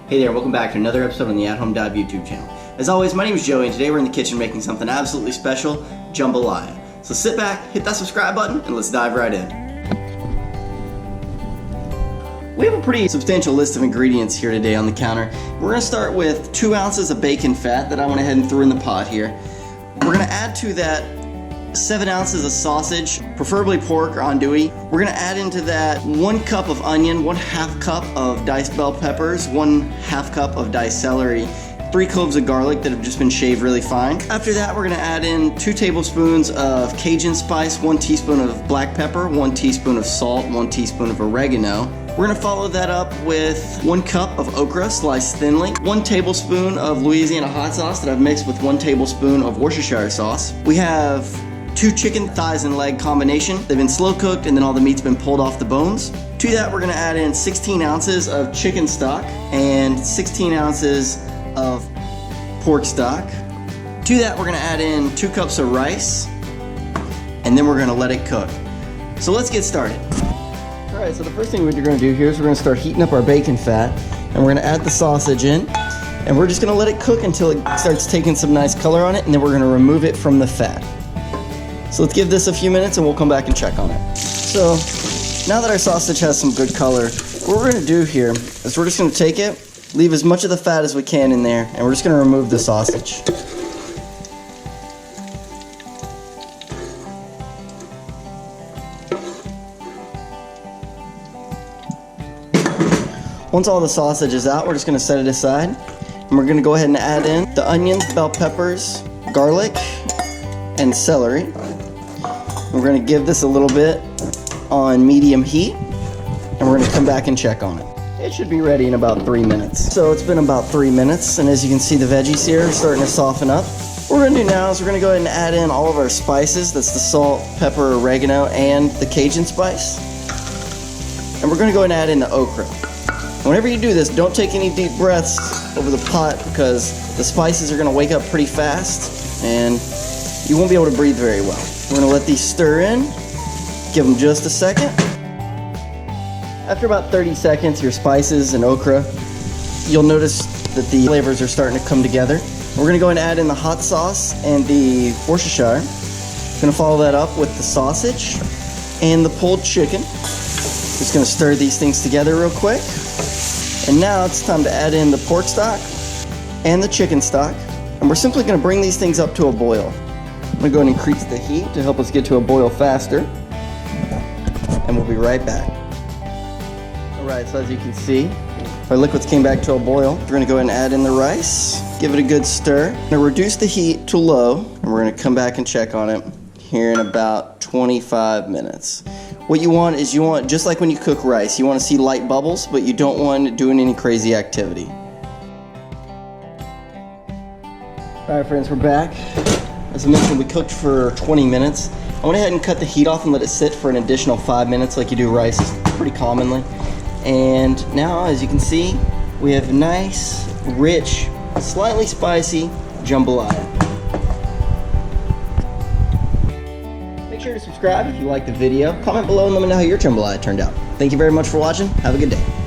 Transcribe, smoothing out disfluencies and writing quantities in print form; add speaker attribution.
Speaker 1: Hey there, welcome back to another episode on the athomedive YouTube channel. As always, my name is Joey and today we're in the kitchen making something absolutely special, jambalaya. So sit back, hit that subscribe button, and let's dive right in. We have a pretty substantial list of ingredients here today on the counter. We're going to start with 2 ounces of bacon fat that I went ahead and threw in the pot here. We're going to add to that 7 ounces of sausage, preferably pork or andouille. We're going to add into that 1 cup of onion, 1/2 cup of diced bell peppers, 1/2 cup of diced celery, 3 cloves of garlic that have just been shaved really fine. After that, we're going to add in 2 tablespoons of Cajun Spice, 1 teaspoon of black pepper, 1 teaspoon of salt, 1 teaspoon of oregano. We're going to follow that up with 1 cup of okra sliced thinly, 1 tablespoon of Louisiana hot sauce that I've mixed with 1 tablespoon of Worcestershire sauce. We have 2 chicken thighs and leg combination. They've been slow cooked and then all the meat's been pulled off the bones. To that, we're going to add in 16 ounces of chicken stock and 16 ounces of pork stock. To that, we're going to add in 2 cups of rice, and then we're going to let it cook. So let's get started. Alright, so the first thing we're going to do here is we're going to start heating up our bacon fat, and we're going to add the sausage in, and we're just going to let it cook until it starts taking some nice color on it, and then we're going to remove it from the fat. So let's give this a few minutes and we'll come back and check on it. So now that our sausage has some good color, what we're going to do here is we're just going to take it, leave as much of the fat as we can in there, and we're just going to remove the sausage. Once all the sausage is out, we're just going to set it aside, and we're going to go ahead and add in the onions, bell peppers, garlic, and celery. We're going to give this a little bit on medium heat, and we're going to come back and check on it. It should be ready in about 3 minutes. So it's been about 3 minutes, and as you can see, the veggies here are starting to soften up. What we're going to do now is we're going to go ahead and add in all of our spices. That's the salt, pepper, oregano, and the Cajun spice. And we're going to go ahead and add in the okra. Whenever you do this, don't take any deep breaths over the pot because the spices are going to wake up pretty fast, and you won't be able to breathe very well. We're going to let these stir in, give them just a second. After about 30 seconds, your spices and okra, you'll notice that the flavors are starting to come together. We're going to go and add in the hot sauce and the Worcestershire. We're going to follow that up with the sausage and the pulled chicken. Just going to stir these things together real quick. And now it's time to add in the pork stock and the chicken stock. And we're simply going to bring these things up to a boil. I'm going to go ahead and increase the heat to help us get to a boil faster, and we'll be right back. Alright, so as you can see, our liquids came back to a boil. We're going to go ahead and add in the rice, give it a good stir. Now reduce the heat to low, and we're going to come back and check on it here in about 25 minutes. What you want is just like when you cook rice, you want to see light bubbles, but you don't want it doing any crazy activity. Alright friends, we're back. As I mentioned, we cooked for 20 minutes. I went ahead and cut the heat off and let it sit for an additional 5 minutes like you do rice pretty commonly. And now, as you can see, we have nice, rich, slightly spicy jambalaya. Make sure to subscribe if you liked the video. Comment below and let me know how your jambalaya turned out. Thank you very much for watching. Have a good day.